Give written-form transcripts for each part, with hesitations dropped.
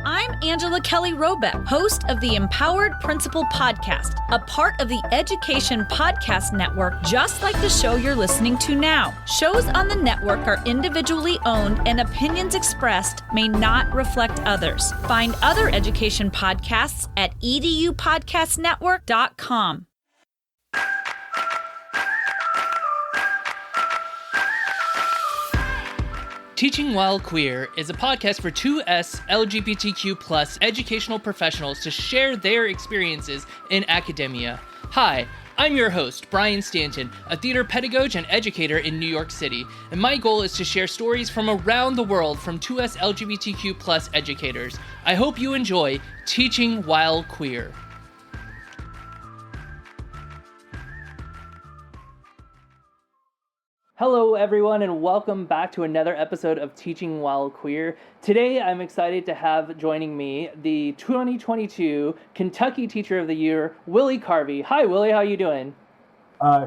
I'm Angela Kelly Robeck, host of the Empowered Principal Podcast, a part of the Education Podcast Network, just like the show you're listening to now. Shows on the network are individually owned and opinions expressed may not reflect others. Find other education podcasts at edupodcastnetwork.com. Teaching While Queer is a podcast for 2S LGBTQ+ educational professionals to share their experiences in academia. Hi, I'm your host, Brian Stanton, a theater pedagogue and educator in New York City, and my goal is to share stories from around the world from 2S LGBTQ+ educators. I hope you enjoy Teaching While Queer. Hello everyone and welcome back to another episode of Teaching While Queer. Today I'm excited to have joining me the 2022 Kentucky Teacher of the Year, Willie Carver. Hi Willie, how are you doing?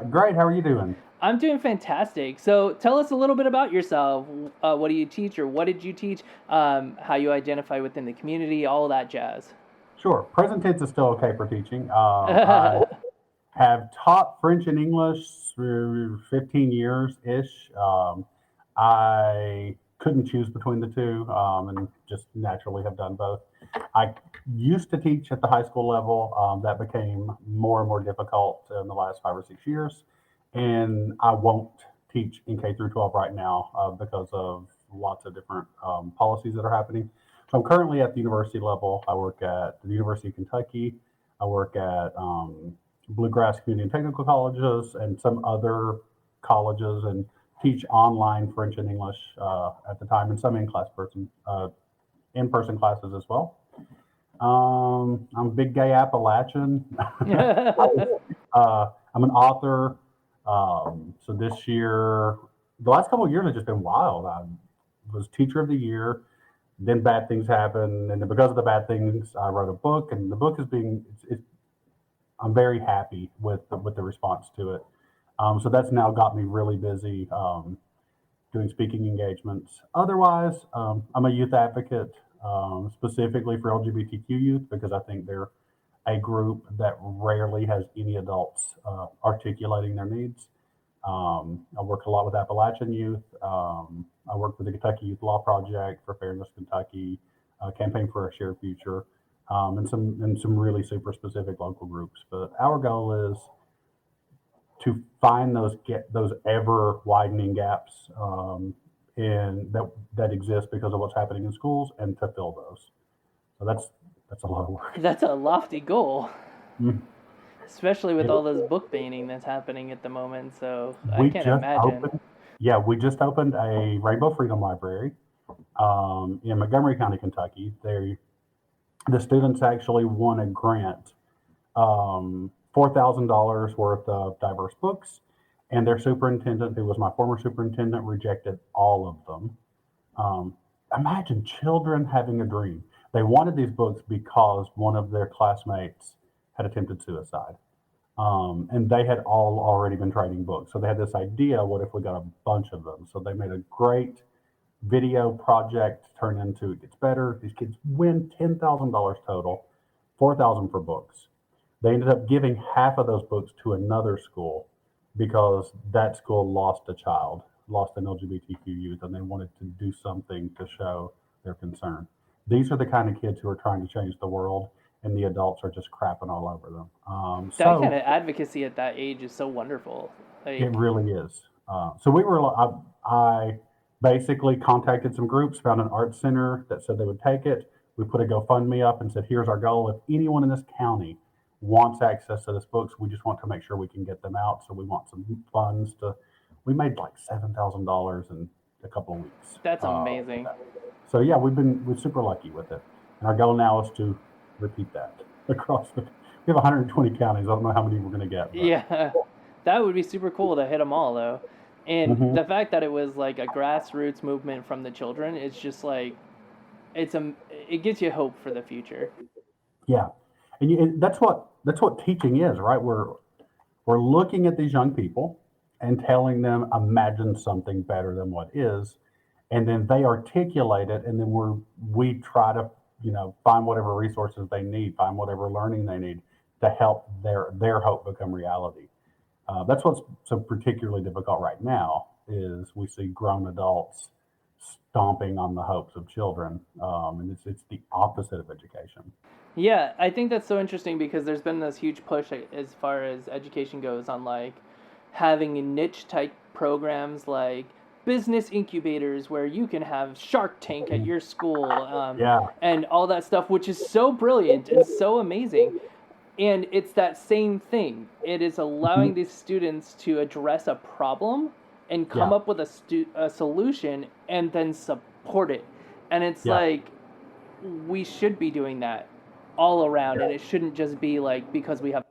Great, how are you doing? I'm doing fantastic. So tell us a little bit about yourself. What do you teach or what did you teach? How you identify within the community, all that jazz. Sure, present tense is still okay for teaching. I have taught French and English through 15 years-ish. I couldn't choose between the two and just naturally have done both. I used to teach at the high school level. That became more and more difficult in the last 5 or 6 years. And I won't teach in K through 12 right now because of lots of different policies that are happening. So I'm currently at the university level. I work at the University of Kentucky. I work at Bluegrass Community and Technical Colleges and some other colleges and teach online French and English at the time and some in-person classes as well. I'm a big gay Appalachian. I'm an author. So this year, the last couple of years have just been wild. I was Teacher of the Year, then bad things happened. And then because of the bad things, I wrote a book, and the book is I'm very happy with the response to it. So that's now got me really busy doing speaking engagements. Otherwise, I'm a youth advocate, specifically for LGBTQ youth, because I think they're a group that rarely has any adults articulating their needs. I work a lot with Appalachian youth. I work with the Kentucky Youth Law Project for Fairness Kentucky, Campaign for a Shared Future. And some really super specific local groups. But our goal is to find those ever widening gaps in that exist because of what's happening in schools and to fill those. So that's a lot of work. That's a lofty goal. Mm-hmm. Especially with all this book banning that's happening at the moment. So I can't imagine. We just opened a Rainbow Freedom Library in Montgomery County, Kentucky. The students actually won a grant, $4,000 worth of diverse books, and their superintendent, who was my former superintendent, rejected all of them. Imagine children having a dream. They wanted these books because one of their classmates had attempted suicide, and they had all already been trading books. So they had this idea, what if we got a bunch of them? So they made a great video project turned into It Gets Better. These kids win $10,000 total, $4,000 for books. They ended up giving half of those books to another school because that school lost an LGBTQ youth, and they wanted to do something to show their concern. These are the kind of kids who are trying to change the world, and the adults are just crapping all over them. That kind of advocacy at that age is so wonderful. It really is. So I basically contacted some groups, found an art center that said they would take it. We put a GoFundMe up and said, here's our goal. If anyone in this county wants access to this books, we just want to make sure we can get them out. So we want some funds we made like $7,000 in a couple of weeks. That's amazing. So yeah, we're super lucky with it. And our goal now is to repeat that across we have 120 counties. I don't know how many we're going to get. But. Yeah, that would be super cool to hit them all though. And the fact that it was like a grassroots movement from the children, it's just like, it gives you hope for the future. Yeah, and that's what teaching is, right? We're looking at these young people and telling them, imagine something better than what is, and then they articulate it, and then we try to find whatever resources they need, find whatever learning they need to help their hope become reality. That's what's so particularly difficult right now is we see grown adults stomping on the hopes of children, and it's the opposite of education. Yeah, I think that's so interesting because there's been this huge push as far as education goes on like having niche type programs like business incubators where you can have Shark Tank at your school, Yeah, and all that stuff, which is so brilliant and so amazing. And it's that same thing. It is allowing these students to address a problem and come yeah, up with a solution and then support it. And it's yeah. like we should be doing that all around, and it shouldn't just be like because we have.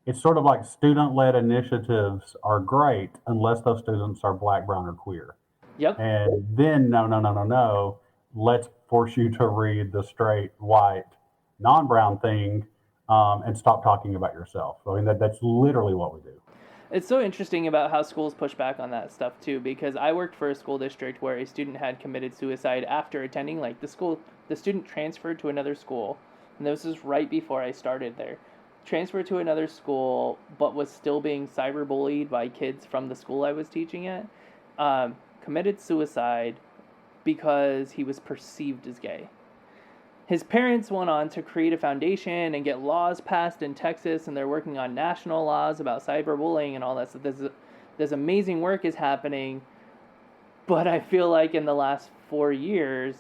It's sort of like student-led initiatives are great unless those students are Black, brown, or queer. Yep. And then no, no, no, no, no. Let's force you to read the straight, white, non-brown thing, and stop talking about yourself. I mean, that's literally what we do. It's so interesting about how schools push back on that stuff too, because I worked for a school district where a student had committed suicide after attending, like the student transferred to another school, and this was right before I started there. Transferred to another school, but was still being cyberbullied by kids from the school I was teaching at. Committed suicide because he was perceived as gay. His parents went on to create a foundation and get laws passed in Texas, and they're working on national laws about cyberbullying and all that. So this amazing work is happening, but I feel like in the last 4 years,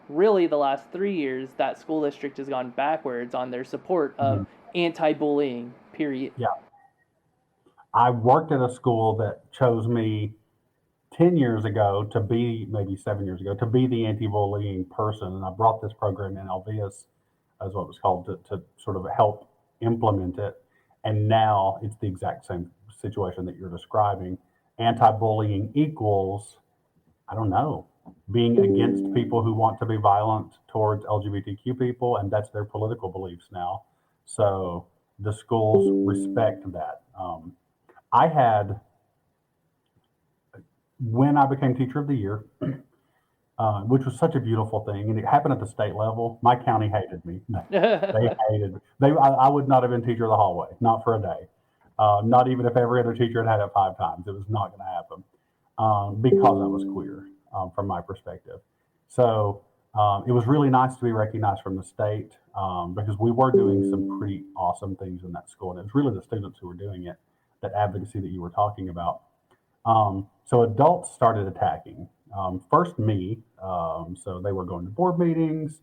really the last 3 years, that school district has gone backwards on their support of anti-bullying, period. Yeah. I worked at a school that chose me 10 years ago to be, maybe 7 years ago, to be the anti-bullying person. And I brought this program in, LVS, as what it was called, to sort of help implement it. And now it's the exact same situation that you're describing. Anti-bullying equals, I don't know, being against people who want to be violent towards LGBTQ people, and that's their political beliefs now. So the schools respect that. I had, when I became teacher of the year, which was such a beautiful thing, and it happened at the state level. My county hated me. They hated me. I would not have been teacher of the hallway, not for a day. Not even if every other teacher had it 5 times. It was not going to happen because I was queer, from my perspective. So it was really nice to be recognized from the state because we were doing some pretty awesome things in that school. And it was really the students who were doing it, that advocacy that you were talking about. So adults started attacking. First me, so they were going to board meetings.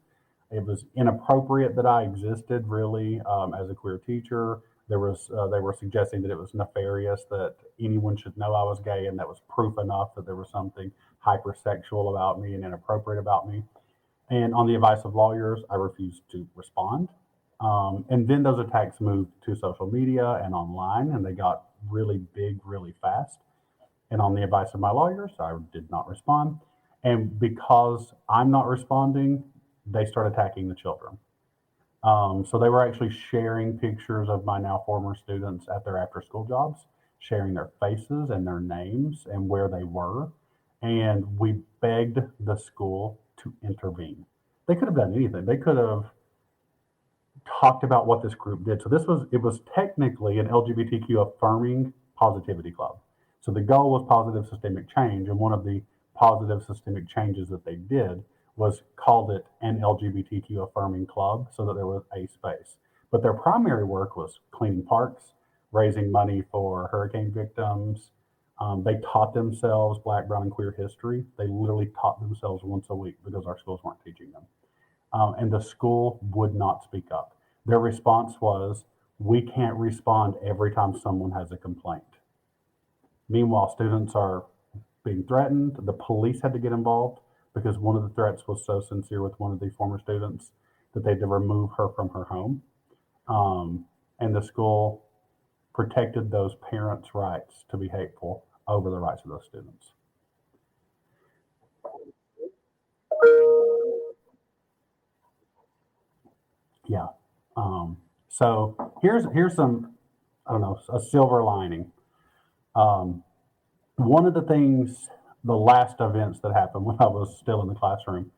It was inappropriate that I existed really as a queer teacher. They were suggesting that it was nefarious that anyone should know I was gay, and that was proof enough that there was something hypersexual about me and inappropriate about me. And on the advice of lawyers, I refused to respond. And then those attacks moved to social media and online, and they got really big really fast. And on the advice of my lawyers, I did not respond. And because I'm not responding, they start attacking the children. So they were actually sharing pictures of my now former students at their after school jobs, sharing their faces and their names and where they were. And we begged the school to intervene. They could have done anything. They could have talked about what this group did. So it was technically an LGBTQ affirming positivity club. So the goal was positive systemic change, and one of the positive systemic changes that they did was called it an LGBTQ affirming club so that there was a space. But their primary work was cleaning parks, raising money for hurricane victims. They taught themselves Black, brown, and queer history. They literally taught themselves once a week because our schools weren't teaching them. And the school would not speak up. Their response was, we can't respond every time someone has a complaint. Meanwhile, students are being threatened. The police had to get involved because one of the threats was so sincere with one of the former students that they had to remove her from her home. And the school protected those parents' rights to be hateful over the rights of those students. Yeah. So here's some, I don't know, a silver lining. One of the things, the last events that happened when I was still in the classroom,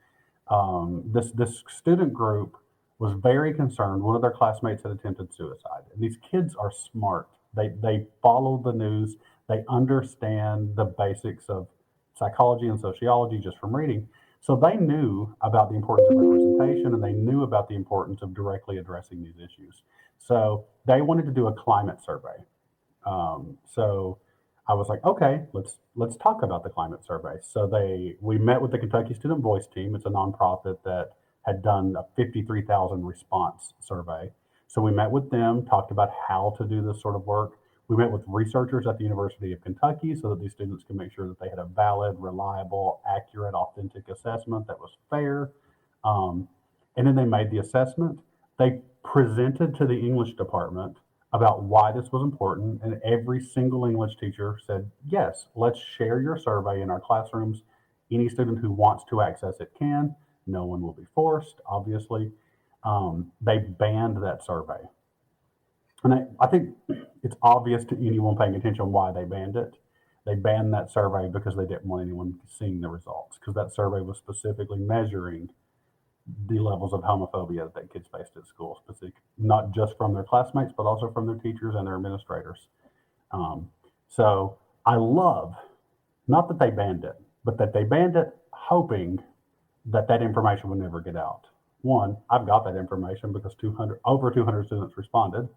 This student group was very concerned. One of their classmates had attempted suicide. And these kids are smart. They follow the news. They understand the basics of psychology and sociology just from reading. So they knew about the importance of representation, and they knew about the importance of directly addressing these issues. So they wanted to do a climate survey. So I was like, okay, let's talk about the climate survey. So we met with the Kentucky Student Voice Team. It's a nonprofit that had done a 53,000 response survey. So we met with them, talked about how to do this sort of work. We met with researchers at the University of Kentucky so that these students can make sure that they had a valid, reliable, accurate, authentic assessment that was fair. And then they made the assessment. They presented to the English department about why this was important, and every single English teacher said, yes, let's share your survey in our classrooms. Any student who wants to access it can. No one will be forced, obviously. They banned that survey. And I think it's obvious to anyone paying attention why they banned it. They banned that survey because they didn't want anyone seeing the results, because that survey was specifically measuring the levels of homophobia that kids faced at school, not just from their classmates, but also from their teachers and their administrators. So I love, not that they banned it, but that they banned it hoping that information would never get out. One, I've got that information because over 200 students responded.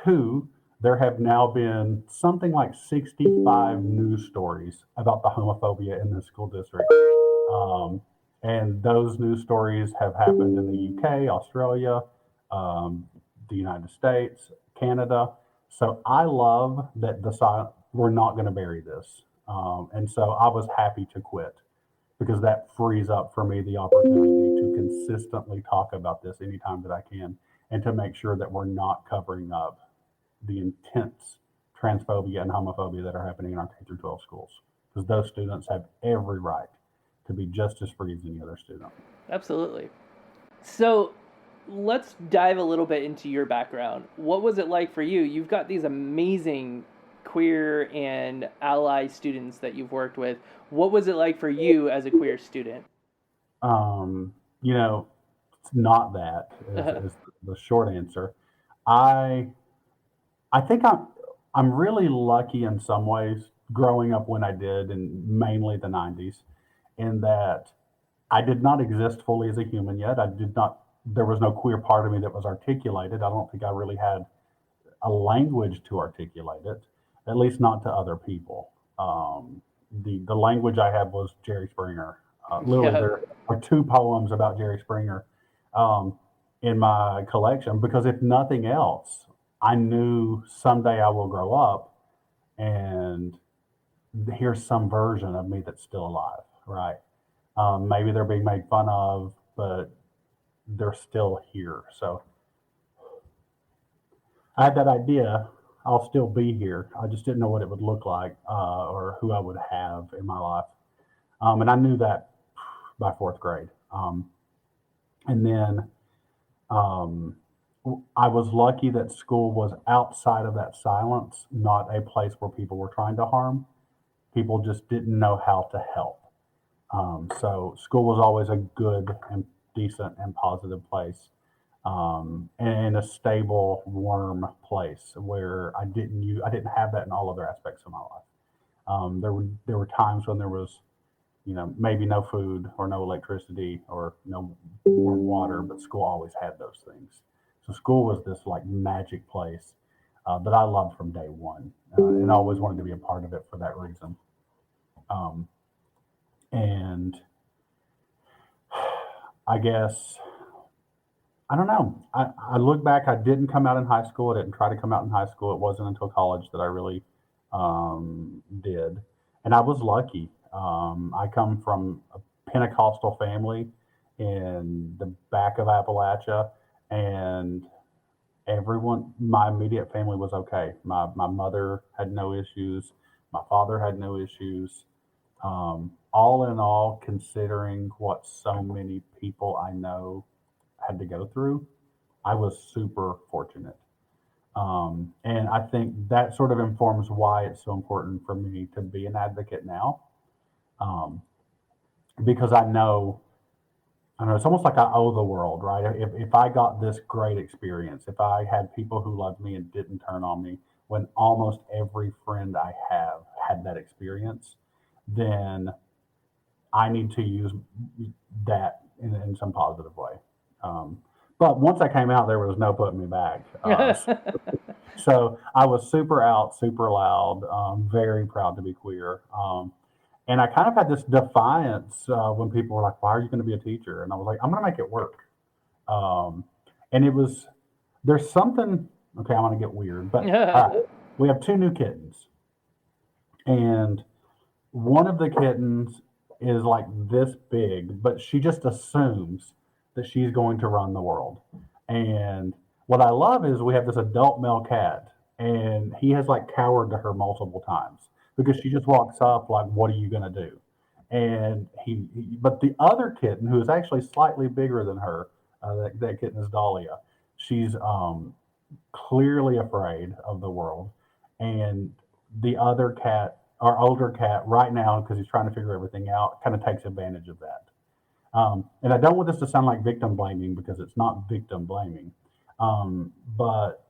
Two, there have now been something like 65 news stories about the homophobia in the school district. And those news stories have happened in the UK, Australia, the United States, Canada. So I love that we're not going to bury this. And so I was happy to quit, because that frees up for me the opportunity to consistently talk about this anytime that I can, and to make sure that we're not covering up the intense transphobia and homophobia that are happening in our K-12 schools, because those students have every right to be just as free as any other student. Absolutely. So let's dive a little bit into your background. What was it like for you? You've got these amazing queer and ally students that you've worked with. What was it like for you as a queer student? It's not that is the short answer. I think I'm really lucky in some ways growing up when I did, in mainly the 90s, in that I did not exist fully as a human yet. There was no queer part of me that was articulated. I don't think I really had a language to articulate it, at least not to other people. The language I had was Jerry Springer. Literally, there are 2 poems about Jerry Springer in my collection, because if nothing else, I knew someday I will grow up and here's some version of me that's still alive, right? Maybe they're being made fun of, but they're still here. So I had that idea, I'll still be here. I just didn't know what it would look like, or who I would have in my life. And I knew that by 4th grade. And then I was lucky that school was outside of that silence, not a place where people were trying to harm. People just didn't know how to help. So school was always a good and decent and positive place, and a stable, warm place where I didn't have that in all other aspects of my life. There were times when there was, maybe no food or no electricity or no warm water, but school always had those things. So school was this like magic place that I loved from day one, and I always wanted to be a part of it for that reason. And I guess, I don't know. I look back, I didn't come out in high school. I didn't try to come out in high school. It wasn't until college that I really did. And I was lucky. I come from a Pentecostal family in the back of Appalachia, and my immediate family was okay. My mother had no issues. My father had no issues. All in all, considering what so many people I know had to go through, I was super fortunate. And I think that sort of informs why it's so important for me to be an advocate now. Because I know I don't know, it's almost like I owe the world, right? If I got this great experience, if I had people who loved me and didn't turn on me, when almost every friend I have had that experience, then I need to use that in some positive way. Um, but once I came out, there was no putting me back. So I was super out, super loud, very proud to be queer. And I kind of had this defiance when people were like, "Why are you going to be a teacher?" And I was like, "I'm going to make it work." Um, and it was there's something. Okay, I'm going to get weird, but all right, we have two new kittens, and one of the kittens is like this big, but she just assumes that she's going to run the world. And what I love is we have this adult male cat, and he has like cowered to her multiple times because she just walks up like, "What are you going to do?" And but the other kitten, who is actually slightly bigger than her, that kitten is Dahlia. She's clearly afraid of the world, and the other cat, our older cat, right now, because he's trying to figure everything out, kind of takes advantage of that. And I don't want this to sound like victim blaming because it's not victim blaming, but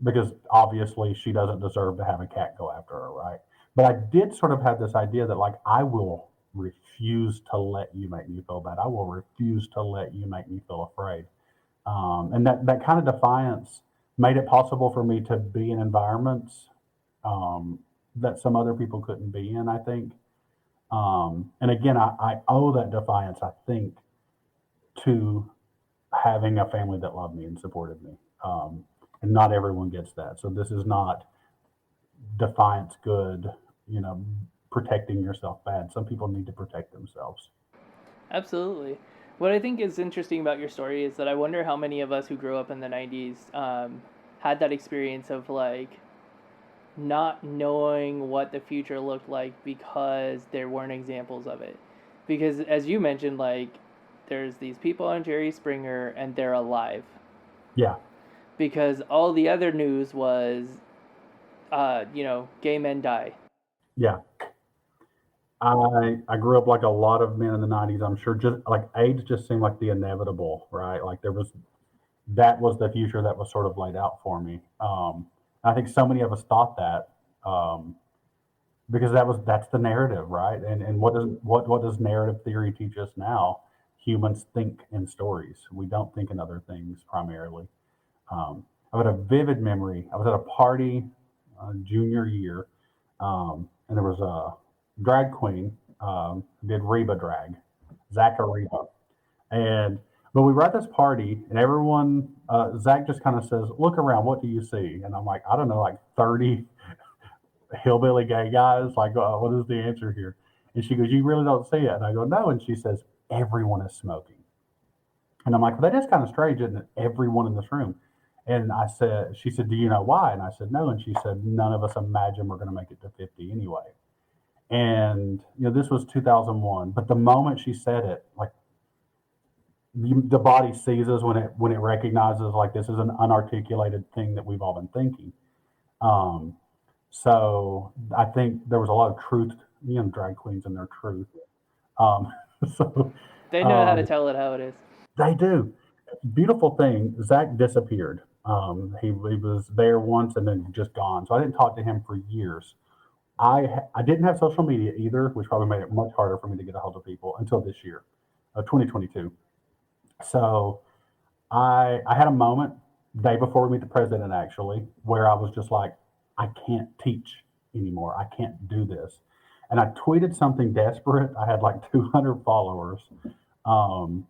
because obviously she doesn't deserve to have a cat go after her, right? But I did sort of have this idea that like I will refuse to let you make me feel bad. I will refuse to let you make me feel afraid. And that kind of defiance made it possible for me to be in environments um, that some other people couldn't be in, I think. And again, I owe that defiance, I think, to having a family that loved me and supported me. And not everyone gets that. So this is not defiance good, you know, protecting yourself bad. Some people need to protect themselves. Absolutely. What I think is interesting about your story is that I wonder how many of us who grew up in the 90s had that experience of like not knowing what the future looked like because there weren't examples of it. Because as you mentioned, like there's these people on Jerry Springer and they're alive. Yeah. Because all the other news was, gay men die. Yeah. I grew up like a lot of men in the 90s. I'm sure just like AIDS just seemed like the inevitable, right? Like that was the future that was sort of laid out for me. I think so many of us thought that um, because that's the narrative, right? And what does narrative theory teach us now? Humans think in stories. We don't think in other things primarily. I had a vivid memory. I was at a party junior year, and there was a drag queen did Reba drag, Zach or Reba, and but we were at this party, and everyone, Zach just kind of says, "Look around. What do you see?" And I'm like, "I don't know, like 30 hillbilly gay guys. Like, what is the answer here?" And she goes, "You really don't see it?" And I go, "No." And she says, "Everyone is smoking." And I'm like, "Well, that is kind of strange, isn't it? Everyone in this room." And she said, "Do you know why?" And I said, "No." And she said, "None of us imagine we're going to make it to 50 anyway." And, this was 2001. But the moment she said it, like the body seizes when it recognizes like this is an unarticulated thing that we've all been thinking. Um, so I think there was a lot of truth, drag queens and their truth. Um, so They know how to um, tell it how it is. they do. Beautiful thing, Zach disappeared. He was there once and then just gone. So I didn't talk to him for years. I didn't have social media either, which probably made it much harder for me to get a hold of people until this year, 2022. So I had a moment day before we meet the president actually, where I was just like, I can't teach anymore. I can't do this. And I tweeted something desperate. I had like 200 followers.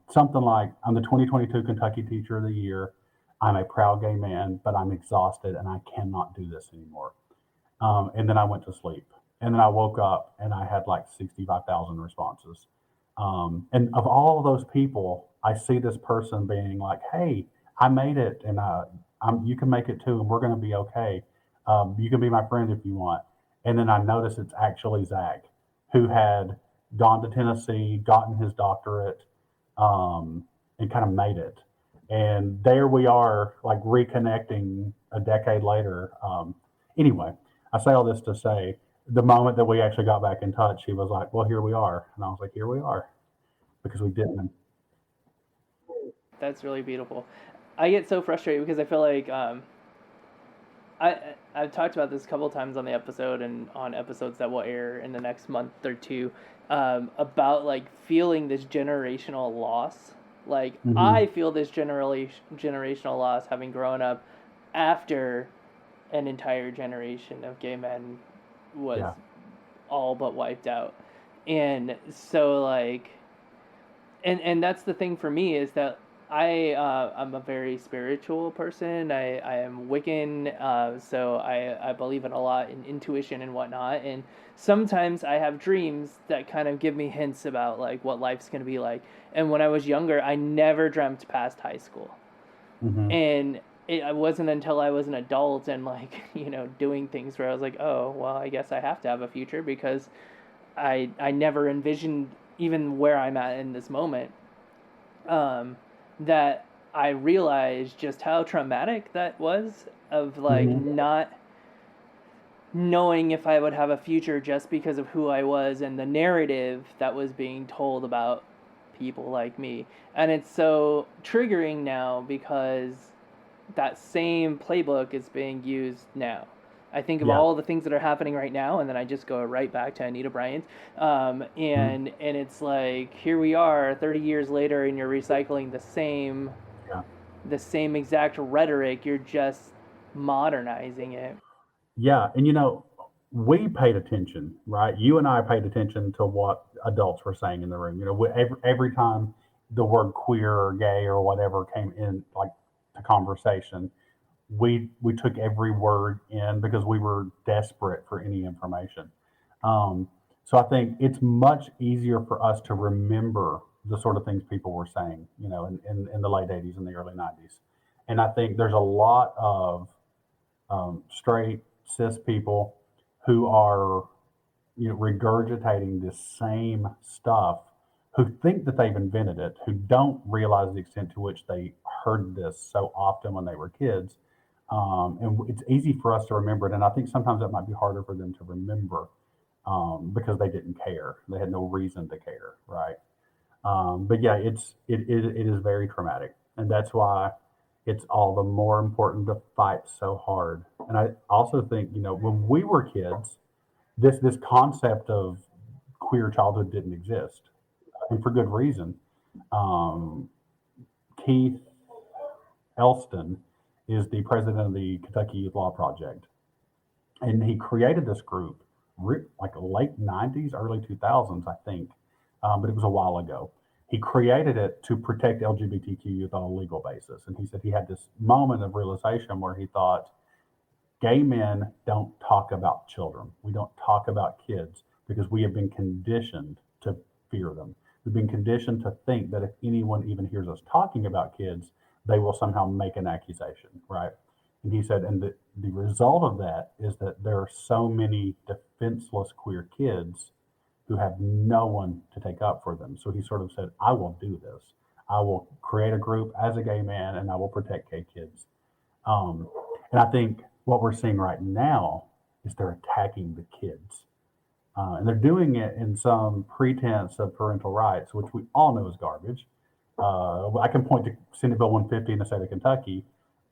Something like, "I'm the 2022 Kentucky Teacher of the Year. I'm a proud gay man, but I'm exhausted and I cannot do this anymore." And then I went to sleep. And then I woke up and I had like 65,000 responses. And of all those people, I see this person being like, "Hey, I made it, and you can make it too, and we're going to be okay. You can be my friend if you want." And then I notice it's actually Zach, who had gone to Tennessee, gotten his doctorate, and kind of made it. And there we are, like reconnecting a decade later. Anyway, I say all this to say the moment that we actually got back in touch, he was like, "Well, here we are." And I was like, "Here we are," because we didn't. That's really beautiful. I get so frustrated because I feel like I've talked about this a couple of times on the episode and on episodes that will air in the next month or two, about like feeling this generational loss. Like I feel this generational loss having grown up after an entire generation of gay men was all but wiped out. And so like, and that's the thing for me is that I'm a very spiritual person. I am Wiccan, so I believe in a lot in intuition and whatnot. And sometimes I have dreams that kind of give me hints about like what life's gonna be like. And when I was younger, I never dreamt past high school. And it wasn't until I was an adult and like, doing things where I was like, oh, well, I guess I have to have a future because I never envisioned even where I'm at in this moment. That I realized just how traumatic that was of like not knowing if I would have a future just because of who I was and the narrative that was being told about people like me. And it's so triggering now because that same playbook is being used now. I think of all the things that are happening right now, and then I just go right back to Anita Bryant. And it's like, here we are 30 years later, and you're recycling the same exact rhetoric. You're just modernizing it. Yeah. And, we paid attention, right? You and I paid attention to what adults were saying in the room. Every time the word queer or gay or whatever came in, like the conversation, we took every word in because we were desperate for any information. So I think it's much easier for us to remember the sort of things people were saying, in the late 80s and the early 90s. And I think there's a lot of straight, cis people who are regurgitating this same stuff, who think that they've invented it, who don't realize the extent to which they heard this so often when they were kids. And it's easy for us to remember it. And I think sometimes that might be harder for them to remember because they didn't care. They had no reason to care, right? But yeah, it is very traumatic. And that's why it's all the more important to fight so hard. And I also think, when we were kids, this concept of queer childhood didn't exist, and for good reason. Keith Elston is the president of the Kentucky Youth Law Project, and he created this group like late 90s, early 2000s, I think, but it was a while ago. He created it to protect LGBTQ youth on a legal basis, and he said he had this moment of realization where he thought, gay men don't talk about children. We don't talk about kids because we have been conditioned to fear them. We've been conditioned to think that if anyone even hears us talking about kids, they will somehow make an accusation, right? And he said, and the result of that is that there are so many defenseless queer kids who have no one to take up for them. So he sort of said, I will do this. I will create a group as a gay man and I will protect gay kids. And I think what we're seeing right now is they're attacking the kids. And they're doing it in some pretense of parental rights, which we all know is garbage. I can point to Senate Bill 150 in the state of Kentucky,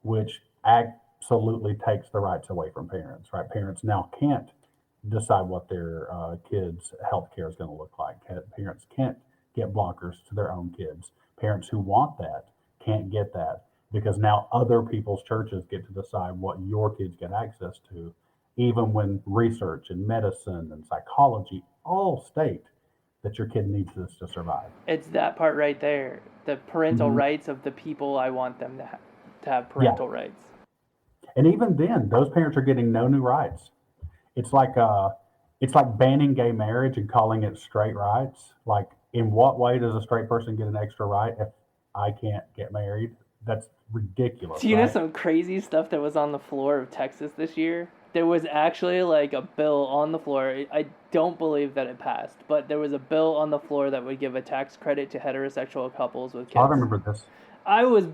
which absolutely takes the rights away from parents, right? Parents now can't decide what their kids' health care is going to look like. Parents can't get blockers to their own kids. Parents who want that can't get that because now other people's churches get to decide what your kids get access to, even when research and medicine and psychology all state that your kid needs this to survive. It's that part right there, the parental rights of the people I want them to have parental rights. And even then, those parents are getting no new rights. It's like banning gay marriage and calling it straight rights. Like, in what way does a straight person get an extra right if I can't get married? That's ridiculous. Do you know some crazy stuff that was on the floor of Texas this year? There was actually like a bill on the floor. I don't believe that it passed, but there was a bill on the floor that would give a tax credit to heterosexual couples with kids. I remember this. I was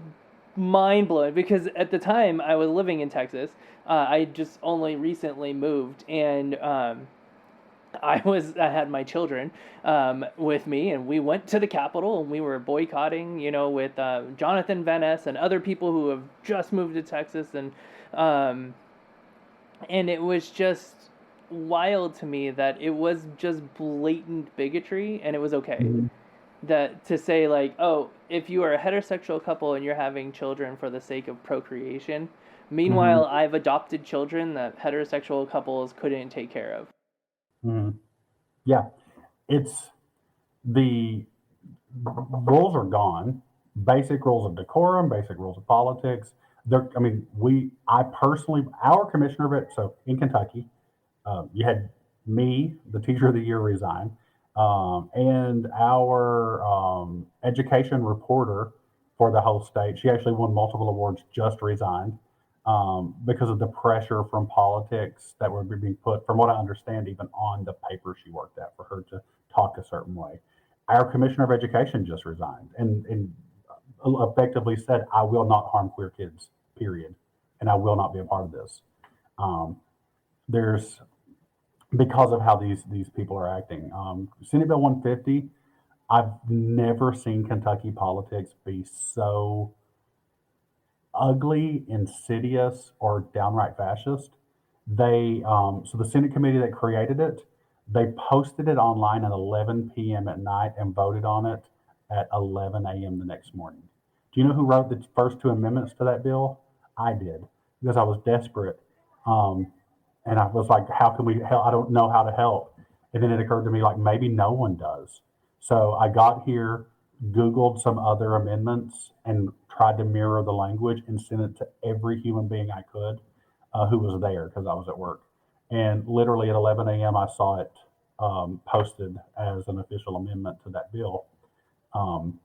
mind blown because at the time I was living in Texas. I just only recently moved, and I had my children with me, and we went to the Capitol, and we were boycotting, with Jonathan Van Ness and other people who have just moved to Texas, and it was just wild to me that it was just blatant bigotry, and it was okay. Mhm. That to say, like, oh, if you are a heterosexual couple and you're having children for the sake of procreation, meanwhile, Mhm. I've adopted children that heterosexual couples couldn't take care of. Mhm. Yeah, it's the rules are gone. Basic rules of decorum, basic rules of politics. I mean, I personally, our commissioner of it, so in Kentucky, you had me, the teacher of the year, resign, and our education reporter for the whole state. She actually won multiple awards, just resigned because of the pressure from politics that were being put, from what I understand, even on the paper she worked at for her to talk a certain way. Our commissioner of education just resigned and effectively said, "I will not harm queer kids, period, and I will not be a part of this." Um, there's because of how these people are acting. Senate Bill 150. I've never seen Kentucky politics be so ugly, insidious, or downright fascist. So the Senate committee that created it, they posted it online at 11 p.m. at night and voted on it at 11 a.m. the next morning. Do you know who wrote the first two amendments to that bill? I did, because I was desperate. Um, and I was like, how can we help? I don't know how to help. And then it occurred to me, like, maybe no one does. So I got here, Googled some other amendments, and tried to mirror the language and sent it to every human being I could who was there because I was at work. And literally at 11 a.m., I saw it posted as an official amendment to that bill. Um,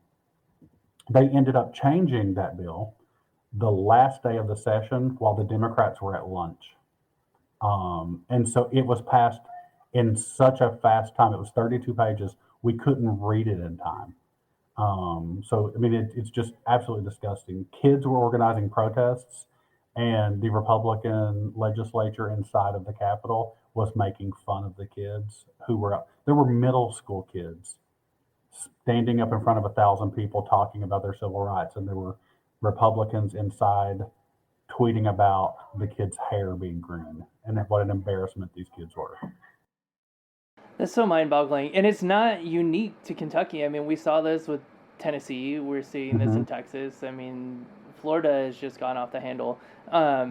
they ended up changing that bill the last day of the session while the Democrats were at lunch. And so it was passed in such a fast time. It was 32 pages. We couldn't read it in time. So, I mean, it's just absolutely disgusting. Kids were organizing protests, and the Republican legislature inside of the Capitol was making fun of the kids who were up. There were middle school kids standing up in front of 1,000 people talking about their civil rights, and there were Republicans inside tweeting about the kids' hair being green and what an embarrassment these kids were. That's so mind-boggling, and it's not unique to Kentucky. I mean, we saw this with Tennessee. We're seeing this Mm-hmm. in Texas. I mean, Florida has just gone off the handle. Yeah.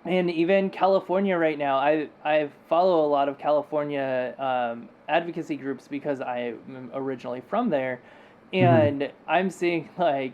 And even California right now, I follow a lot of California advocacy groups because I am originally from there, Mm-hmm. and I'm seeing like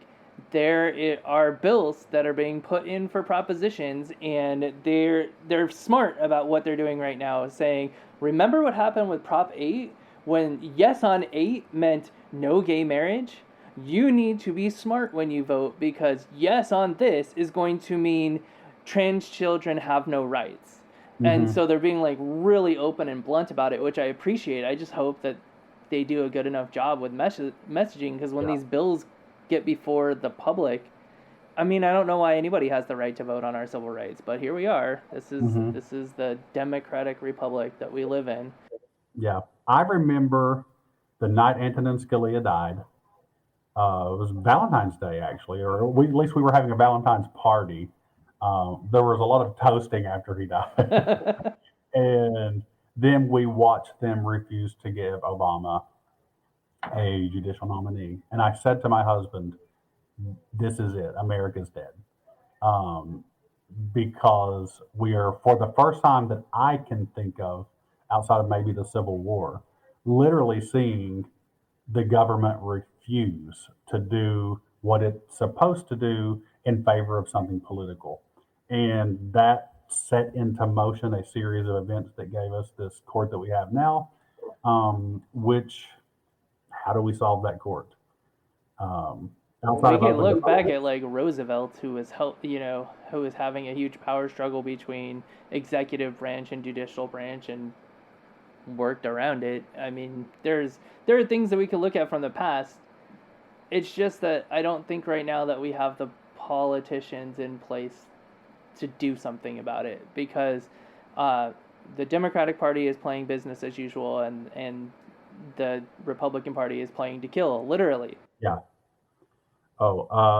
there are bills that are being put in for propositions, and they're smart about what they're doing right now, saying, remember what happened with Prop 8 when yes on 8 meant no gay marriage? You need to be smart when you vote because yes on this is going to mean trans children have no rights. And Mm-hmm. so they're being like really open and blunt about it, which I appreciate. I just hope that they do a good enough job with messaging because when Yeah. these bills get before the public, I mean, I don't know why anybody has the right to vote on our civil rights, but here we are. Mm-hmm. This is the democratic republic that we live in. Yeah. I remember the night Antonin Scalia died. It was Valentine's Day, actually, or at least we were having a Valentine's party. There was a lot of toasting after he died. And then we watched them refuse to give Obama a judicial nominee. And I said to my husband, this is it. America's dead. Um, because we are, for the first time that I can think of, outside of maybe the Civil War, literally seeing the government refuse to do what it's supposed to do in favor of something political. And that set into motion a series of events that gave us this court that we have now, which, how do we solve that court? Um, outside We of can open look back debate. at like Roosevelt, who was having a huge power struggle between executive branch and judicial branch, and worked around it. I mean, there are things that we could look at from the past. It's just that I don't think right now that we have the politicians in place to do something about it because uh, the Democratic Party is playing business as usual, and the Republican Party is playing to kill, literally. Yeah.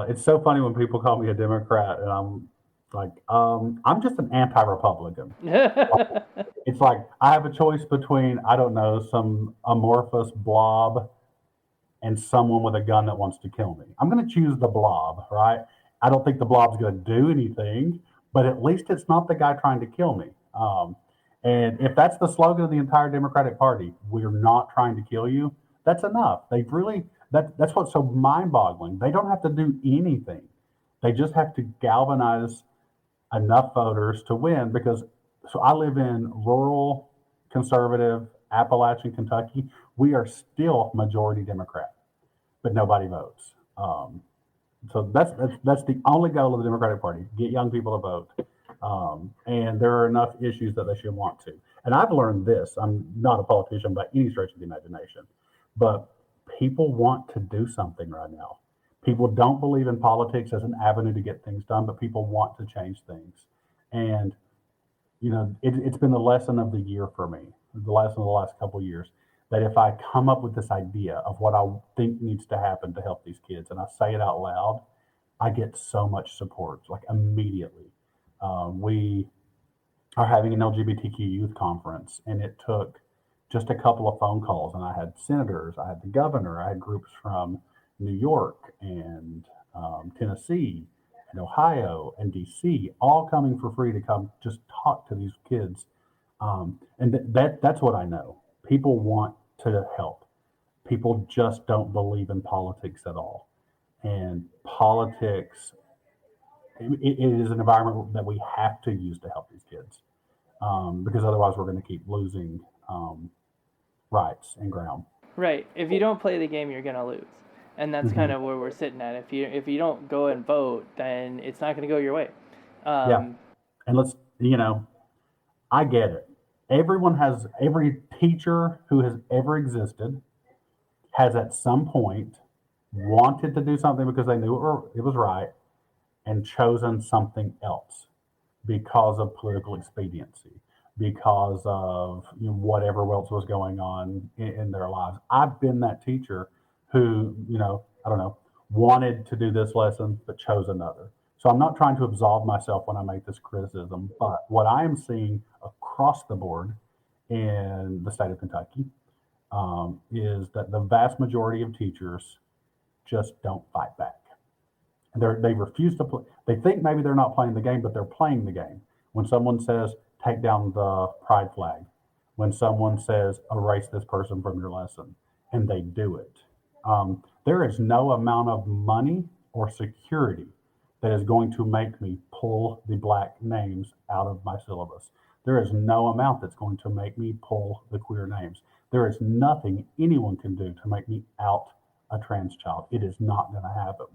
It's so funny when people call me a Democrat, and I'm like, I'm just an anti-Republican. It's like I have a choice between, I don't know, some amorphous blob and someone with a gun that wants to kill me. I'm going to choose the blob, right? I don't think the blob's going to do anything, but at least it's not the guy trying to kill me. And if that's the slogan of the entire Democratic Party, we're not trying to kill you, that's enough. They've really, that's what's so mind-boggling. They don't have to do anything. They just have to galvanize enough voters to win. Because so I live in rural, conservative Appalachian Kentucky. We are still majority Democrat, but nobody votes. So that's the only goal of the Democratic Party: get young people to vote. And there are enough issues that they should want to. And I've learned this. I'm not a politician by any stretch of the imagination, but people want to do something right now. People don't believe in politics as an avenue to get things done, but people want to change things. And it's been the lesson of the year for me, the lesson of the last couple of years, that if I come up with this idea of what I think needs to happen to help these kids, and I say it out loud, I get so much support, like immediately. We are having an LGBTQ youth conference, and it took just a couple of phone calls, and I had senators, I had the governor, I had groups from New York and Tennessee and Ohio and DC, all coming for free to come just talk to these kids. And that's what I know. People want to help. People just don't believe in politics at all. And politics, it is an environment that we have to use to help these kids, because otherwise we're going to keep losing rights and ground. Right. If you don't play the game, you're going to lose. And that's kind of where we're sitting at. If you don't go and vote, then it's not going to go your way. Yeah. And I get it. Every teacher who has ever existed has at some point wanted to do something because they knew it was right and chosen something else because of political expediency, because of whatever else was going on in their lives. I've been that teacher who, I don't know, wanted to do this lesson but chose another. So I'm not trying to absolve myself when I make this criticism, but what I am seeing across the board in the state of Kentucky is that the vast majority of teachers just don't fight back. They refuse to play. They think maybe they're not playing the game, but they're playing the game. When someone says, take down the pride flag, when someone says, erase this person from your lesson, and they do it. There is no amount of money or security that is going to make me pull the Black names out of my syllabus. There is no amount that's going to make me pull the queer names. There is nothing anyone can do to make me out a trans child. It is not going to happen.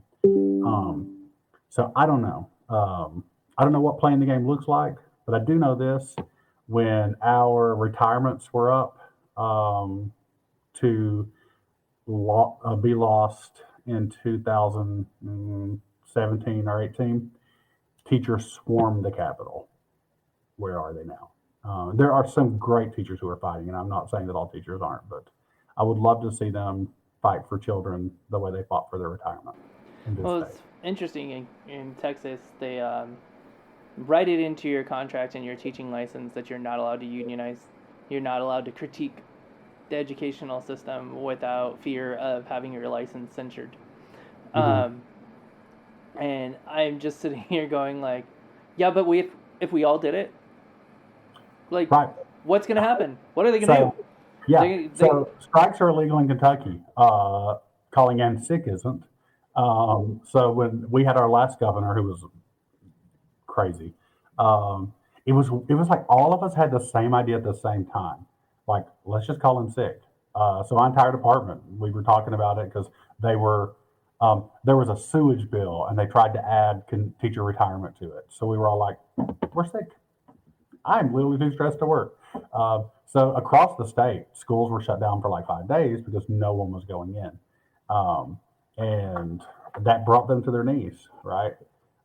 So I don't know. I don't know what playing the game looks like, but I do know this: when our retirements were up to be lost in 2017 or 18, teachers swarmed the Capitol. Where are they now? There are some great teachers who are fighting, and I'm not saying that all teachers aren't, but I would love to see them fight for children the way they fought for their retirement. Well, it's interesting in Texas, they write it into your contract and your teaching license that you're not allowed to unionize. You're not allowed to critique the educational system without fear of having your license censured. And I'm just sitting here going like, yeah, but if we all did it, like, right. What's going to happen? What are they going to do? Yeah, so strikes are illegal in Kentucky. Calling in sick isn't. So when we had our last governor, who was crazy, it was like all of us had the same idea at the same time. Like, let's just call in sick. So my entire department, we were talking about it because there was a sewage bill and they tried to add teacher retirement to it. So we were all like, we're sick. I'm literally too stressed to work. So across the state, schools were shut down for like 5 days because no one was going in. And that brought them to their knees, right?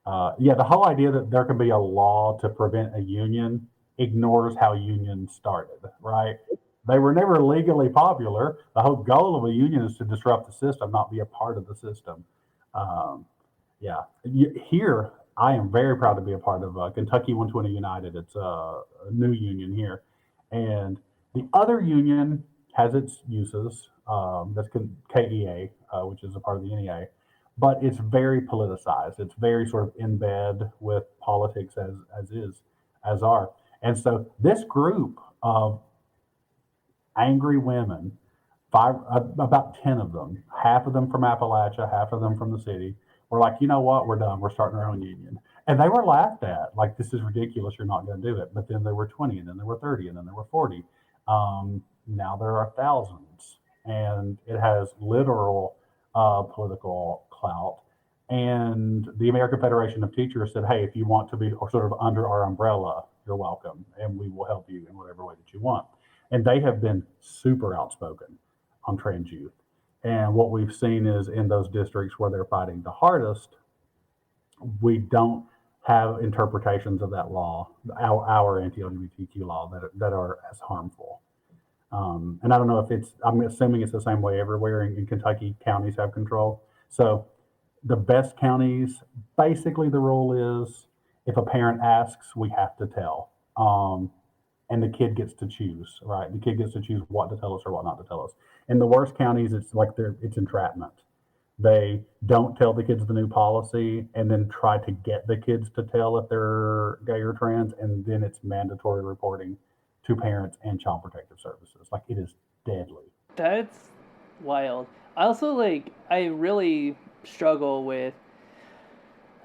The whole idea that there can be a law to prevent a union ignores how unions started, right? They were never legally popular. The whole goal of a union is to disrupt the system, not be a part of the system. Um, yeah, here I am very proud to be a part of Kentucky 120 United. It's a new union here, and the other union has its uses. That's KEA, which is a part of the NEA, but it's very politicized. It's very sort of in bed with politics as are. And so this group of angry women, about 10 of them, half of them from Appalachia, half of them from the city, were like, you know what, we're done. We're starting our own union. And they were laughed at, like, this is ridiculous. You're not going to do it. But then there were 20, and then there were 30, and then there were 40. Now there are thousands, and it has literal political clout. And the American Federation of Teachers said, hey, if you want to be sort of under our umbrella, you're welcome, and we will help you in whatever way that you want. And they have been super outspoken on trans youth. And what we've seen is in those districts where they're fighting the hardest, we don't have interpretations of that law, our anti-LGBTQ law, that are as harmful. And I don't know if I'm assuming it's the same way everywhere. In Kentucky, counties have control. So the best counties, basically the rule is if a parent asks, we have to tell. And the kid gets to choose, right? The kid gets to choose what to tell us or what not to tell us. In the worst counties, it's like it's entrapment. They don't tell the kids the new policy and then try to get the kids to tell if they're gay or trans, and then it's mandatory reporting to parents and child protective services. Like, it is deadly. That's wild. I really struggle with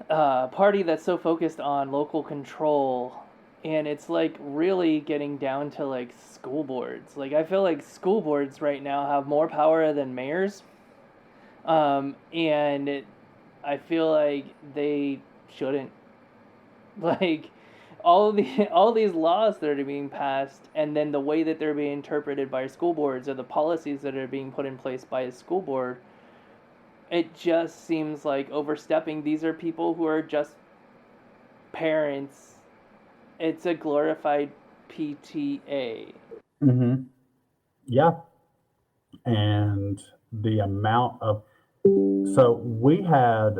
a party that's so focused on local control, and it's like really getting down to like school boards. Like, I feel like school boards right now have more power than mayors. And I feel like they shouldn't. Like, all these laws that are being passed, and then the way that they're being interpreted by school boards, or the policies that are being put in place by a school board, it just seems like overstepping. These are people who are just parents. It's a glorified PTA. Mm-hmm. Yeah. And the amount of, so we had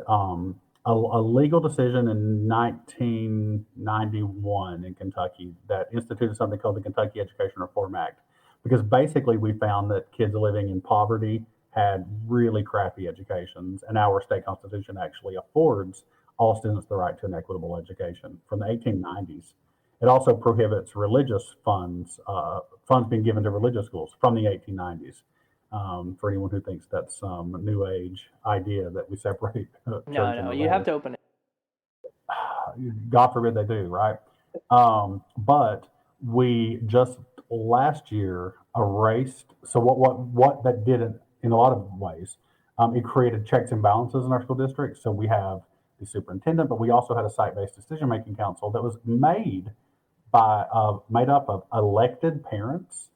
a legal decision in 1991 in Kentucky that instituted something called the Kentucky Education Reform Act, because basically we found that kids living in poverty had really crappy educations, and our state constitution actually affords all students the right to an equitable education from the 1890s. It also prohibits religious funds being given to religious schools from the 1890s. For anyone who thinks that's some new age idea that we separate. No, you have to open it. God forbid they do, right? But we just last year erased. So what that did in a lot of ways, it created checks and balances in our school district. So we have the superintendent, but we also had a site-based decision-making council that was made up of elected parents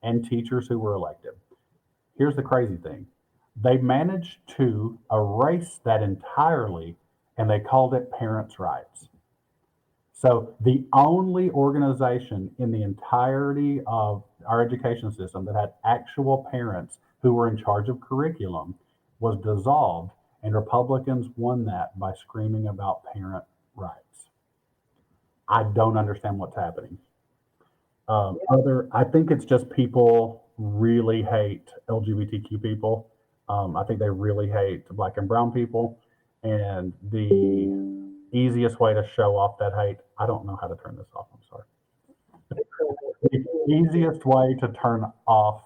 and teachers who were elected. Here's the crazy thing. They managed to erase that entirely, and they called it Parents' Rights. So the only organization in the entirety of our education system that had actual parents who were in charge of curriculum was dissolved, and Republicans won that by screaming about parent rights. I don't understand what's happening. I think it's just people really hate LGBTQ people. I think they really hate Black and brown people. And the easiest way to show off that hate, I don't know how to turn this off, I'm sorry. The easiest way to turn off,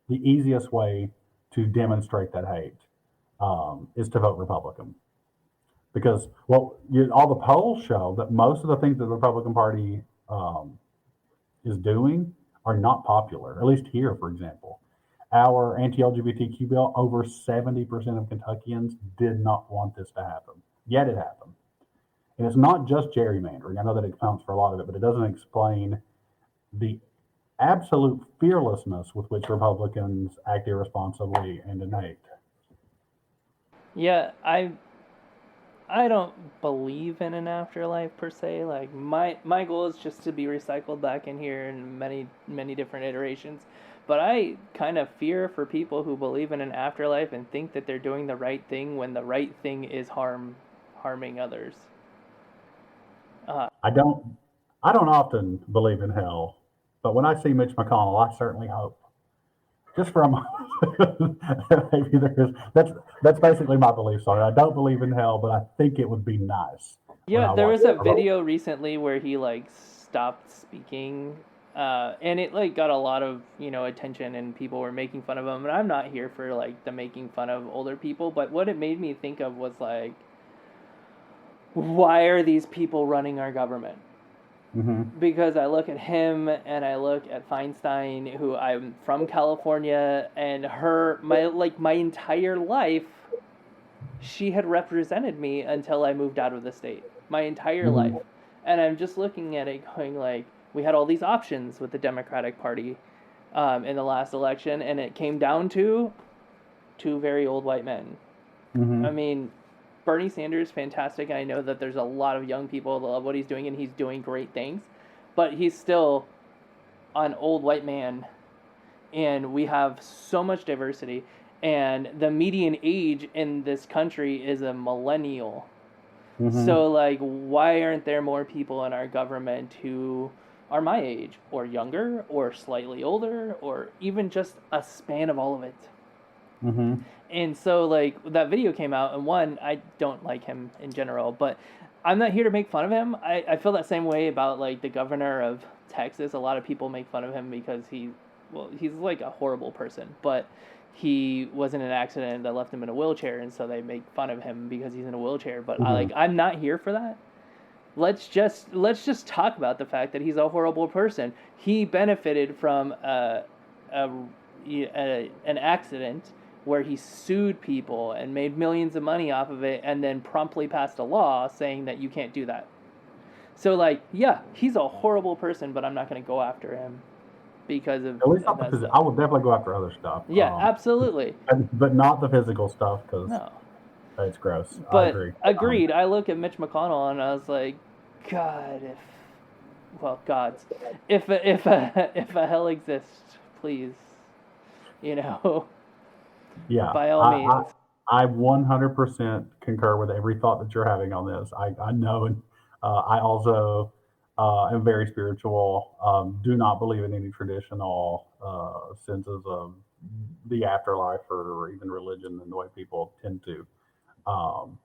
the easiest way to demonstrate that hate is to vote Republican. Because, all the polls show that most of the things that the Republican Party is doing are not popular, at least here, for example. Our anti-LGBTQ bill, over 70% of Kentuckians did not want this to happen, yet it happened. And it's not just gerrymandering. I know that it accounts for a lot of it, but it doesn't explain the absolute fearlessness with which Republicans act irresponsibly and innate. Yeah, I don't believe in an afterlife per se. Like my goal is just to be recycled back in here in many different iterations. But I kind of fear for people who believe in an afterlife and think that they're doing the right thing when the right thing is harming others. I don't often believe in hell, but when I see Mitch McConnell, I certainly hope. Just for a moment, maybe there is. That's basically my belief. Sorry, I don't believe in hell, but I think it would be nice when Yeah, I there watch was a it. video recently where he like stopped speaking, and it like got a lot of attention, and people were making fun of him. And I'm not here for like the making fun of older people, but what it made me think of was like, why are these people running our government? Mm-hmm. Because I look at him and I look at Feinstein, who I'm from California, and my entire life, she had represented me until I moved out of the state. My entire Mm-hmm. life. And I'm just looking at it going like, we had all these options with the Democratic Party in the last election, and it came down to two very old white men. Mm-hmm. I mean, Bernie Sanders, fantastic, and I know that there's a lot of young people that love what he's doing, and he's doing great things, but he's still an old white man, and we have so much diversity, and the median age in this country is a millennial. Mm-hmm. So, like, why aren't there more people in our government who are my age, or younger, or slightly older, or even just a span of all of it? Mm-hmm. And so, like, that video came out, and one, I don't like him in general, but I'm not here to make fun of him. I feel that same way about, like, the governor of Texas. A lot of people make fun of him because he's like a horrible person, but he was in an accident that left him in a wheelchair, and so they make fun of him because he's in a wheelchair. But Mm-hmm. I'm not here for that. Let's just talk about the fact that he's a horrible person. He benefited from an accident where he sued people and made millions of money off of it, and then promptly passed a law saying that you can't do that. So, like, yeah, he's a horrible person, but I'm not going to go after him because At least not of the that physical. stuff. I would definitely go after other stuff. Yeah, absolutely. But not the physical stuff because No. it's gross. I But agree. agreed, I look at Mitch McConnell and I was like, God, gods, if a hell exists, please, you know, Yeah, by all means. I 100% concur with every thought that you're having on this. I know, and I also am very spiritual. Do not believe in any traditional senses of the afterlife or even religion and the way people tend to. Um,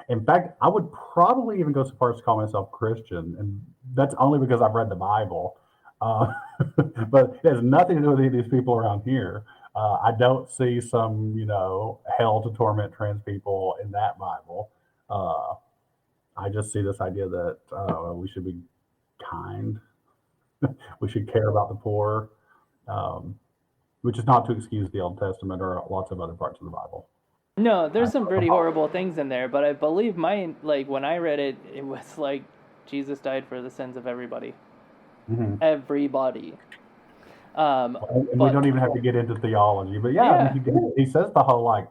in fact, I would probably even go so far as to call myself Christian, and that's only because I've read the Bible. Uh, but it has nothing to do with any of these people around here. I don't see some, hell to torment trans people in that Bible. Uh, I just see this idea that we should be kind, we should care about the poor, um, which is not to excuse the Old Testament or lots of other parts of the Bible. No, there's I, some pretty horrible things in there, but I believe mine, like, when I read it, it was like Jesus died for the sins of everybody. Mhm. Everybody. And we But don't even have to get into theology, but yeah, I yeah, mean, he says the whole like,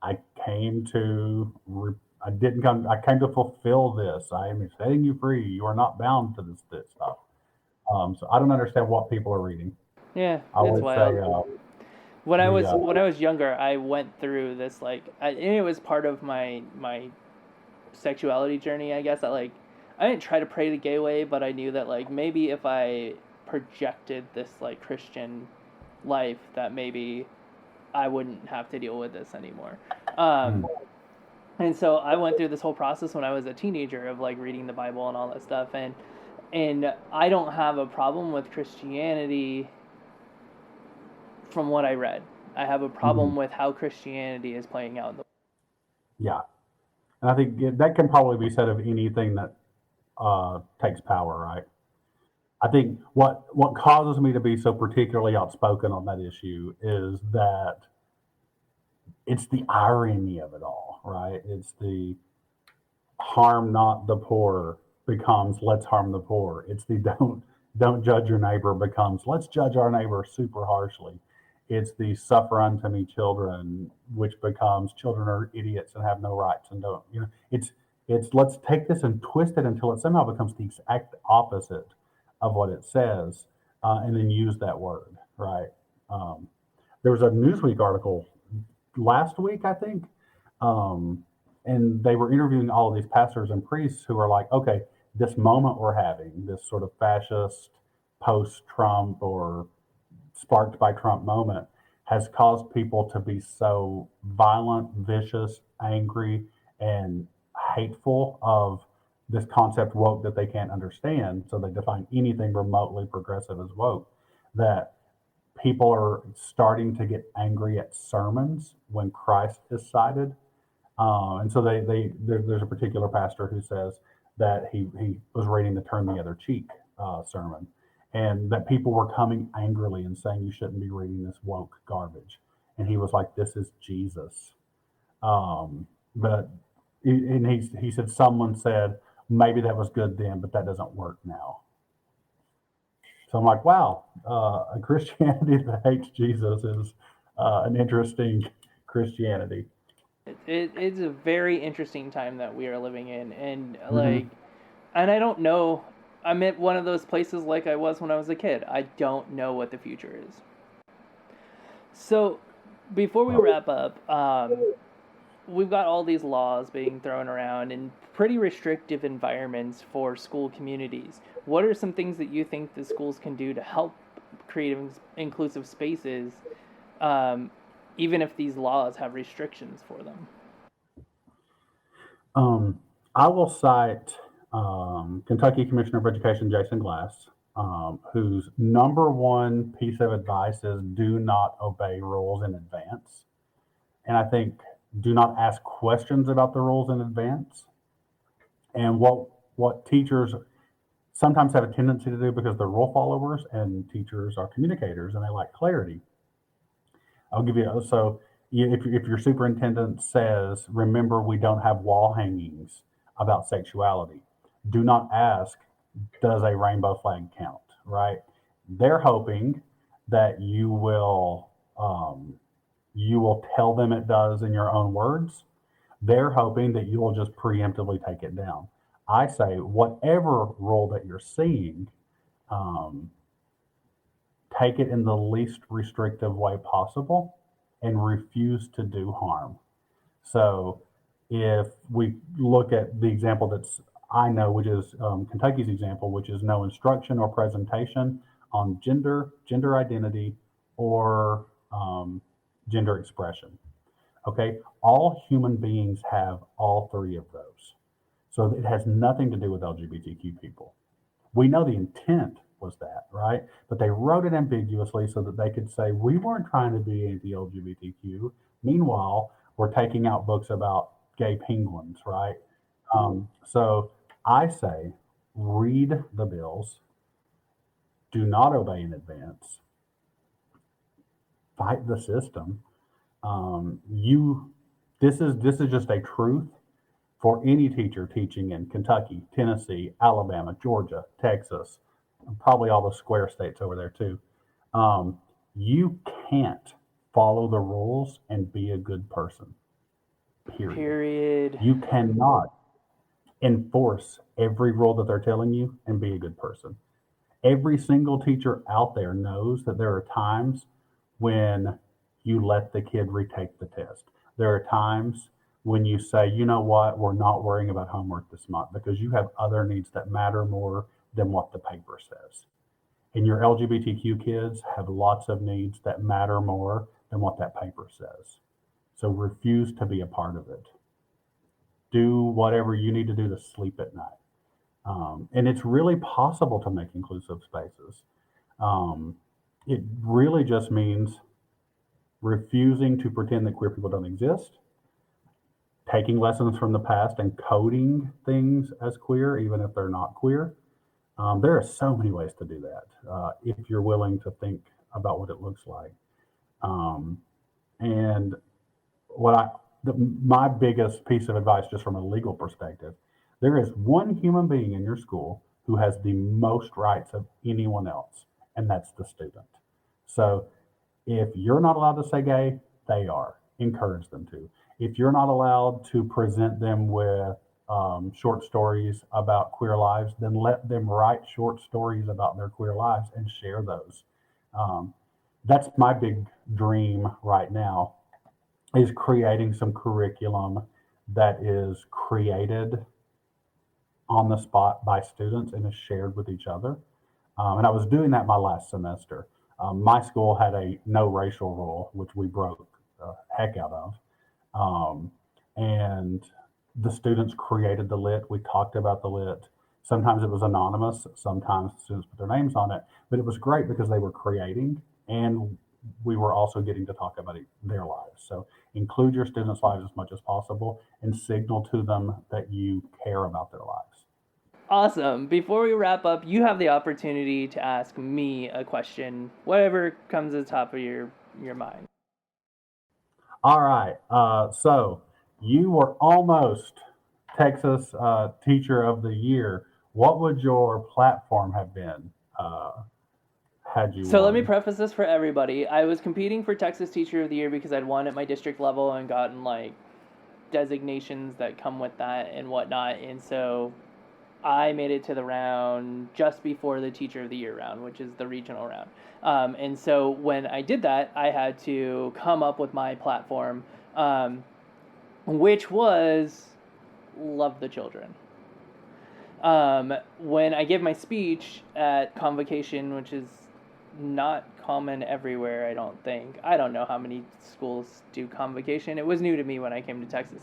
I came to, I didn't come, I came to fulfill this. I am setting you free. You are not bound to this stuff. So I don't understand what people are reading. yeah, I it's would say wild. When I the was when I was younger, I went through this and it was part of my sexuality journey, I guess. I didn't try to pray the gay way, but I knew that like maybe if I projected this like Christian life, that maybe I wouldn't have to deal with this anymore. mm, And so I went through this whole process when I was a teenager of like reading the Bible and all that stuff, and I don't have a problem with Christianity from what I read. I have a mhm, problem with how Christianity is playing out in the yeah, and I think that can probably be said of anything that takes power, right? I think what causes me to be so particularly outspoken on that issue is that it's the irony of it all, right? It's the harm not the poor becomes let's harm the poor. It's the don't judge your neighbor becomes let's judge our neighbor super harshly. It's the suffer unto me children, which becomes children are idiots and have no rights and don't, it's It's let's take this and twist it until it somehow becomes the exact opposite of what it says, and then use that word, right? Um, there was a Newsweek article last week, I think, and they were interviewing all of these pastors and priests who are like, okay, this moment we're having, this sort of fascist post-Trump or sparked by Trump moment, has caused people to be so violent, vicious, angry, and hateful of this concept woke that they can't understand. So they define anything remotely progressive as woke, that people are starting to get angry at sermons when Christ is cited. And so there's a particular pastor who says that he was reading the Turn the Other Cheek sermon, and that people were coming angrily and saying you shouldn't be reading this woke garbage. And he was like, this is Jesus. But and he said, someone said, maybe that was good then, but that doesn't work now. So I'm like, wow, a Christianity that hates Jesus is an interesting Christianity. It's a very interesting time that we are living in, and Mhm. and I don't know. I'm at one of those places like I was when I was a kid. I don't know what the future is. So, before we wrap up, we've got all these laws being thrown around in pretty restrictive environments for school communities. What are some things that you think the schools can do to help create inclusive spaces, even if these laws have restrictions for them? I will cite Kentucky Commissioner of Education Jason Glass, whose number one piece of advice is do not obey rules in advance. And I think do not ask questions about the rules in advance. And what teachers sometimes have a tendency to do, because they're rule followers and teachers are communicators and they like clarity. I'll give you so if your superintendent says, remember, we don't have wall hangings about sexuality, do not ask, does a rainbow flag count, right? They're hoping that you will tell them it does in your own words. They're hoping that you will just preemptively take it down. I say, whatever rule that you're seeing, um, take it in the least restrictive way possible and refuse to do harm. So if we look at the example that's I know, which is Kentucky's example, which is no instruction or presentation on gender identity, or gender expression. Okay, all human beings have all three of those. So it has nothing to do with LGBTQ people. We know the intent was that, right? But they wrote it ambiguously so that they could say, we weren't trying to be anti LGBTQ. Meanwhile, we're taking out books about gay penguins, right? So I say, read the bills, do not obey in advance, fight the system. You, this is just a truth for any teacher teaching in Kentucky, Tennessee, Alabama, Georgia, Texas, and probably all the square states over there too. Um, you can't follow the rules and be a good person. Period. Period. You cannot enforce every rule that they're telling you and be a good person. Every single teacher out there knows that there are times when you let the kid retake the test. There are times when you say, you know what, we're not worrying about homework this month because you have other needs that matter more than what the paper says. And your LGBTQ kids have lots of needs that matter more than what that paper says. So refuse to be a part of it. Do whatever you need to do to sleep at night. And it's really possible to make inclusive spaces. Um, it really just means refusing to pretend that queer people don't exist, taking lessons from the past and coding things as queer, even if they're not queer. There are so many ways to do that if you're willing to think about what it looks like. Um, and what I, my biggest piece of advice, just from a legal perspective, there is one human being in your school who has the most rights of anyone else, and that's the student. So if you're not allowed to say gay, they are. Encourage them to. If you're not allowed to present them with short stories about queer lives, then let them write short stories about their queer lives and share those. Um, that's my big dream right now, is creating some curriculum that is created on the spot by students and is shared with each other. And I was doing that my last semester. My school had a no racial rule, which we broke the heck out of. Um, and the students created the lit. We talked about the lit. Sometimes it was anonymous. Sometimes the students put their names on it. But it was great because they were creating, and we were also getting to talk about their lives. So include your students' lives as much as possible and signal to them that you care about their lives. Awesome. Before we wrap up, you have the opportunity to ask me a question, whatever comes to the top of your mind. All right. So you were almost Texas Teacher of the Year. What would your platform have been had you So won? let me preface this for everybody. I was competing for Texas Teacher of the Year because I'd won at my district level and gotten like designations that come with that and whatnot. And so I made it to the round just before the Teacher of the Year round, which is the regional round. And so when I did that, I had to come up with my platform, which was love the children. When I give my speech at convocation, which is not common everywhere, I don't think. I don't know how many schools do convocation. It was new to me when I came to Texas.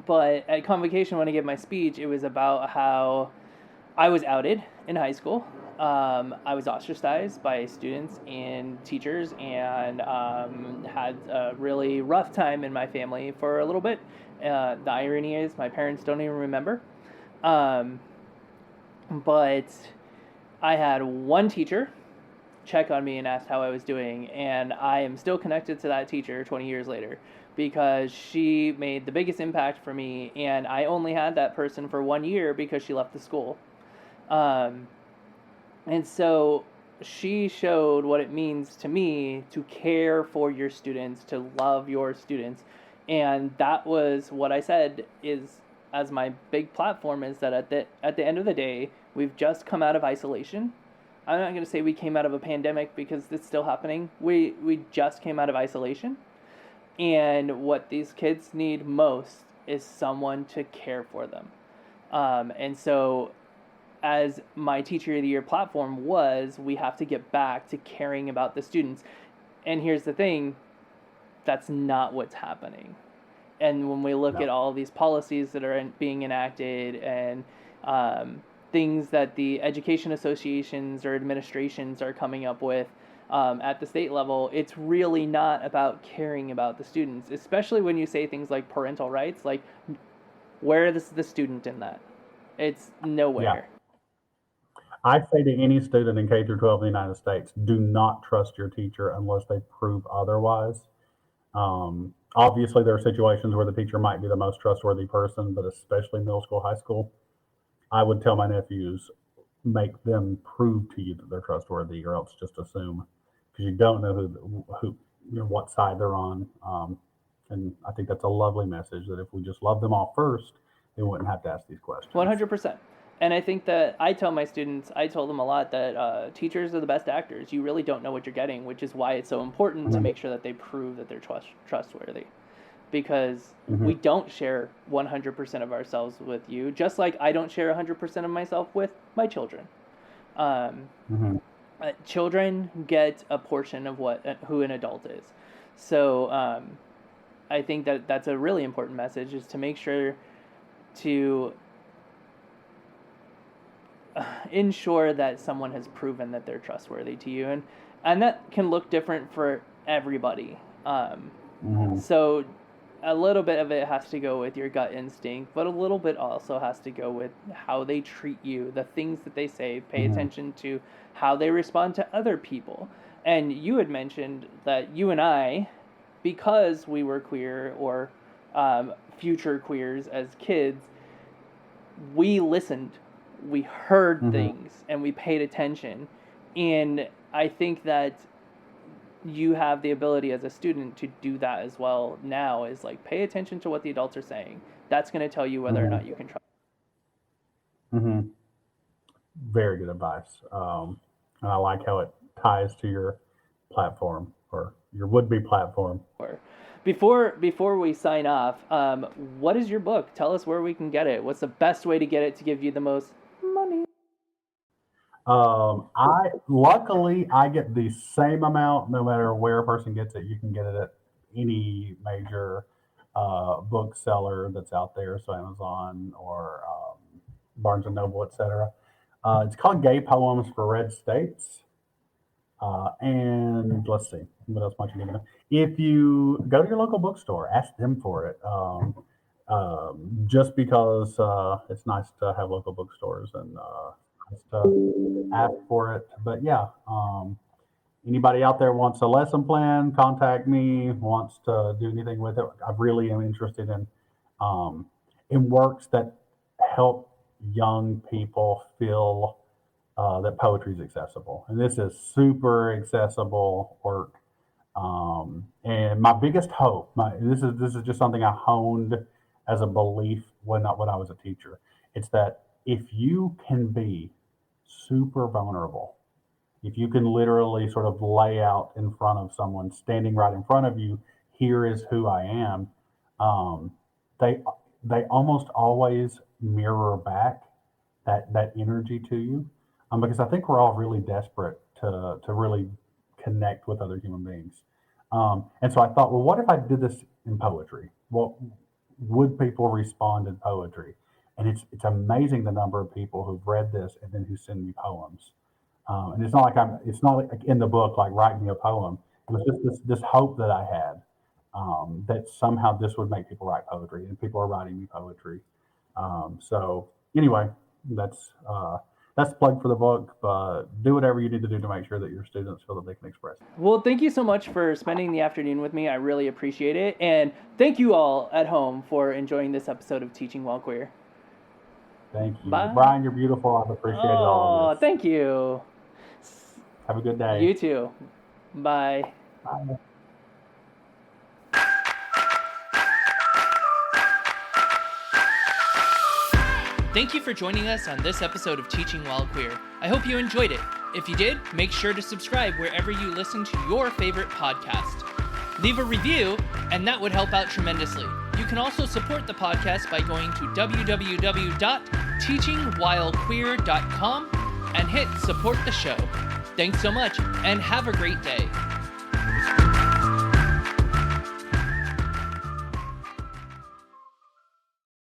But at convocation, when I gave my speech, it was about how I was outed in high school. I was ostracized by students and teachers, and had a really rough time in my family for a little bit. The irony is my parents don't even remember. But I had one teacher check on me and ask how I was doing, and I am still connected to that teacher 20 years later because she made the biggest impact for me, and I only had that person for 1 year because she left the school. And so she showed what it means to me to care for your students, to love your students. And that was what I said is, as my big platform, is that at the end of the day, we've just come out of isolation. I'm not going to say we came out of a pandemic because it's still happening. We just came out of isolation. And what these kids need most is someone to care for them. And so as my Teacher of the Year platform was, we have to get back to caring about the students. And here's the thing, that's not what's happening. And when we look at all these policies that are being enacted and things that the education associations or administrations are coming up with at the state level, it's really not about caring about the students, especially when you say things like parental rights. Like, where is the student in that? It's nowhere. Yeah. I say to any student in K through 12 in the United States, do not trust your teacher unless they prove otherwise. Obviously, there are situations where the teacher might be the most trustworthy person, but especially middle school, high school, I would tell my nephews, make them prove to you that they're trustworthy, or else just assume, because you don't know who what side they're on. And I think that's a lovely message, that if we just love them all first, they wouldn't have to ask these questions. 100%. And I think that I tell my students, I told them a lot that teachers are the best actors. You really don't know what you're getting, which is why it's so important to make sure that they prove that they're trustworthy. Because we don't share 100% of ourselves with you, just like I don't share 100% of myself with my children. Children get a portion of who an adult is. So I think that that's a really important message, is to make sure to ensure that someone has proven that they're trustworthy to you, and that can look different for everybody. So a little bit of it has to go with your gut instinct, but a little bit also has to go with how they treat you, the things that they say. Pay attention to how they respond to other people. And you had mentioned that you and I, because we were queer or future queers as kids, we listened. We heard things and we paid attention. And I think that you have the ability as a student to do that as well now, is like pay attention to what the adults are saying. That's going to tell you whether or not you can trust. Mm-hmm. Very good advice. And I like how it ties to your platform or your would-be platform. Before we sign off, what is your book? Tell us where we can get it. What's the best way to get it to give you the most money? Luckily I get the same amount no matter where a person gets it. You can get it at any major bookseller that's out there, so Amazon or Barnes and Noble, etc. It's called Gay Poems for Red States. And let's see, what else might you need to know? If you go to your local bookstore, ask them for it. Just because it's nice to have local bookstores and nice to ask for it. But yeah, anybody out there wants a lesson plan, contact me, wants to do anything with it. I really am interested in works that help young people feel that poetry is accessible. And this is super accessible work. And my biggest hope, this is just something I honed as a belief when I was a teacher. It's that if you can be super vulnerable, if you can literally sort of lay out in front of someone standing right in front of you, here is who I am, they almost always mirror back that energy to you. Because I think we're all really desperate to really connect with other human beings. And so I thought, well, what if I did this in poetry? Well, would people respond in poetry? And it's amazing the number of people who've read this and then who send me poems. And it's not like in the book, like write me a poem. It was just this hope that I had that somehow this would make people write poetry, and people are writing me poetry. So anyway, that's the plug for the book, but do whatever you need to do to make sure that your students feel that they can express it. Well, thank you so much for spending the afternoon with me. I really appreciate it. And thank you all at home for enjoying this episode of Teaching While Queer. Thank you. Bye. Brian, you're beautiful. I've appreciated all of this. Thank you. Have a good day. You too. Bye. Bye. Thank you for joining us on this episode of Teaching While Queer. I hope you enjoyed it. If you did, make sure to subscribe wherever you listen to your favorite podcast. Leave a review, and that would help out tremendously. You can also support the podcast by going to www.teachingwhilequeer.com and hit support the show. Thanks so much, and have a great day.